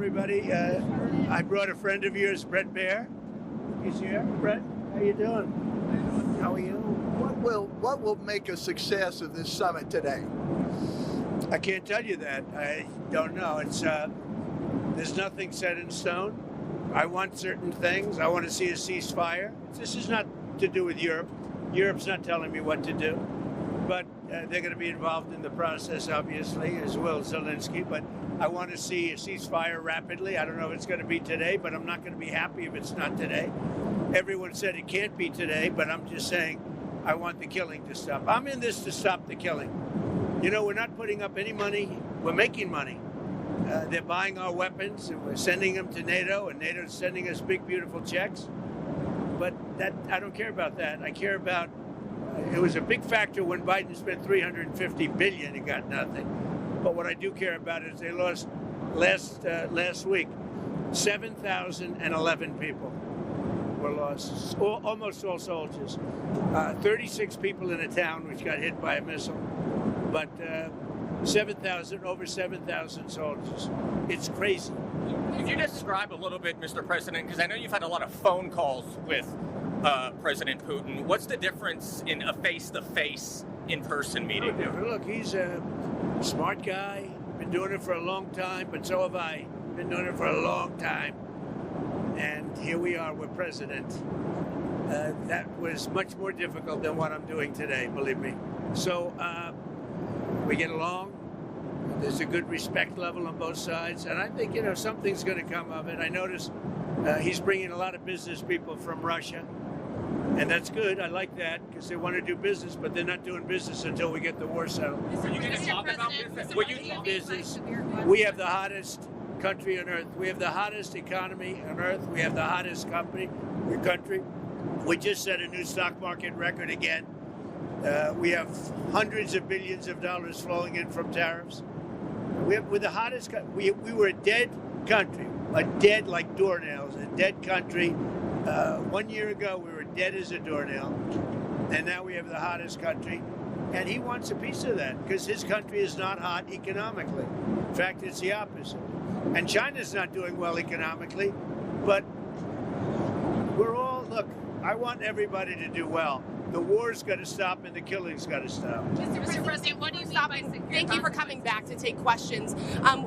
everybody. I brought a friend of yours, Brett Baer. He's here. Brett, how you doing? How are you? What will make a success of this summit today? I can't tell you that. I don't know. It's there's nothing set in stone. I want certain things. I want to see a ceasefire. This is not to do with Europe. Europe's not telling me what to do. But they're going to be involved in the process, obviously, as will Zelensky. But I want to see a ceasefire rapidly. I don't know if it's going to be today, but I'm not going to be happy if it's not today. Everyone said it can't be today, but I'm just saying I want the killing to stop. I'm in this to stop the killing. You know, we're not putting up any money. We're making money. They're buying our weapons, and we're sending them to NATO, and NATO's sending us big, beautiful checks. But that I don't care about that. I care about it was a big factor when Biden spent $350 billion and got nothing. But what I do care about is they lost last week 7,011 people were lost, almost all soldiers. 36 people in a town which got hit by a missile, but over 7,000 soldiers. It's crazy. Could you describe a little bit, Mr. President, because I know you've had a lot of phone calls with President Putin. What's the difference in a face-to-face, in-person meeting? Look, he's a smart guy, been doing it for a long time, but so have I. Been doing it for a long time. And here we are with President. That was much more difficult than what I'm doing today, believe me. So we get along. There's a good respect level on both sides. And I think, you know, something's going to come of it. I notice he's bringing a lot of business people from Russia. And that's good. I like that because they want to do business, but they're not doing business until we get the war settled. Are you going to talk about business? Will you do business? We have the hottest country on earth. We have the hottest economy on earth. We have the hottest country. We just set a new stock market record again. We have hundreds of billions of dollars flowing in from tariffs. We're the hottest. We were a dead country, like doornails, a dead country. 1 year ago, we were dead as a doornail, and now we have the hottest country. And he wants a piece of that because his country is not hot economically. In fact, it's the opposite. And China's not doing well economically, but look, I want everybody to do well. The war's got to stop and the killing's got to stop. Mr. President, what do you stop? Thank you for coming back to take questions.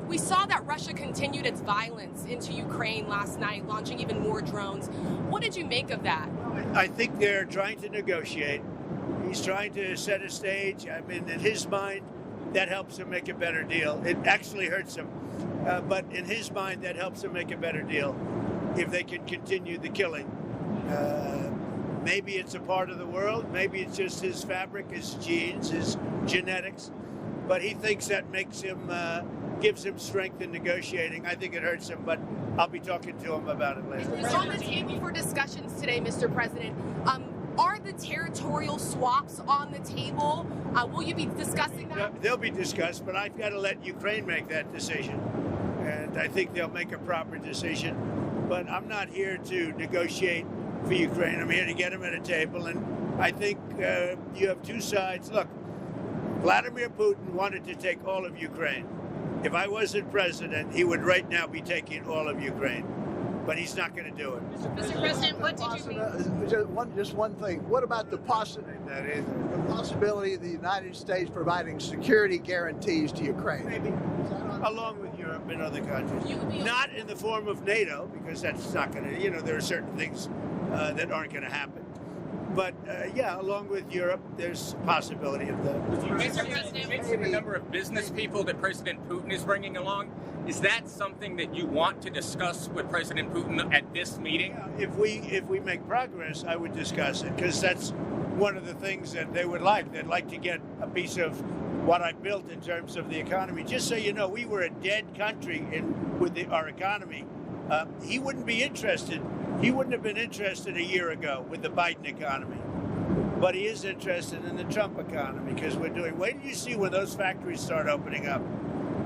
We saw that Russia continued its violence into Ukraine last night, launching even more drones. What did you make of that? I think they're trying to negotiate. He's trying to set a stage. I mean, in his mind, that helps him make a better deal. It actually hurts him. But in his mind, that helps him make a better deal if they can continue the killing. Maybe it's a part of the world. Maybe it's just his fabric, his genes, his genetics. But he thinks that makes him, gives him strength in negotiating. I think it hurts him, but I'll be talking to him about it later. It's on the table for discussions today, Mr. President. Are the territorial swaps on the table? Will you be discussing that? They'll be discussed, but I've got to let Ukraine make that decision. And I think they'll make a proper decision. But I'm not here to negotiate for Ukraine. I'm here to get them at a table. And I think you have two sides. Look, Vladimir Putin wanted to take all of Ukraine. If I wasn't president, he would right now be taking all of Ukraine. But he's not going to do it. Mr. President, what did you mean? Just one thing. What about the possibility of the United States providing security guarantees to Ukraine? Maybe. Along with Europe and other countries. Not in the form of NATO, because that's not going to, there are certain things that aren't going to happen. But, along with Europe, there's a possibility of that. Mr. President, the number of business people that President Putin is bringing along, is that something that you want to discuss with President Putin at this meeting? Yeah, if we make progress, I would discuss it, because that's one of the things that they would like. They'd like to get a piece of what I built in terms of the economy. Just so you know, we were a dead country with our economy. He wouldn't be interested. He wouldn't have been interested a year ago with the Biden economy. But he is interested in the Trump economy because wait till you see when those factories start opening up.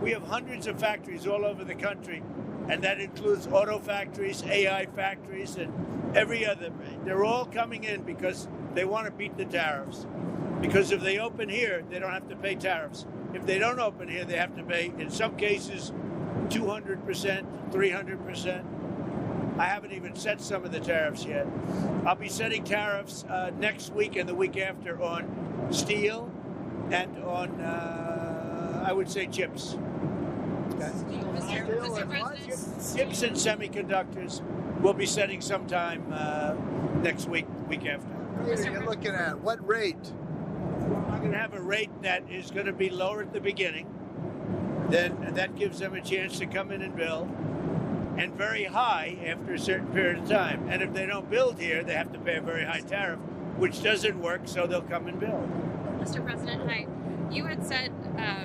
We have hundreds of factories all over the country, and that includes auto factories, AI factories, and every other. They're all coming in because they want to beat the tariffs. Because if they open here, they don't have to pay tariffs. If they don't open here, they have to pay, in some cases, 200%, 300%. I haven't even set some of the tariffs yet. I'll be setting tariffs next week and the week after on steel and on, I would say, chips. Mr. President. Chips and semiconductors we'll be setting sometime next week after. What are you looking at? What rate? I'm going to have a rate that is going to be lower at the beginning. Then that gives them a chance to come in and build, and very high after a certain period of time. And if they don't build here, they have to pay a very high tariff, which doesn't work, so they'll come and build. Mr. President, hi. You had said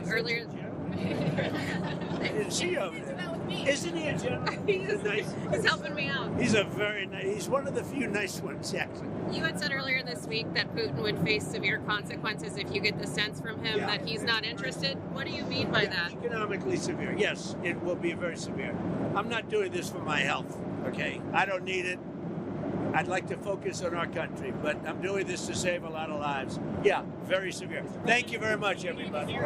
earlier. I didn't see you over there. Isn't he a gentleman? He's helping me out. He's a very nice. He's one of the few nice ones, actually. You had said earlier this week that Putin would face severe consequences if you get the sense from him that he's not interested. What do you mean by that? Economically severe. Yes, it will be very severe. I'm not doing this for my health, okay? I don't need it. I'd like to focus on our country, but I'm doing this to save a lot of lives. Yeah, very severe. Thank you very much, everybody.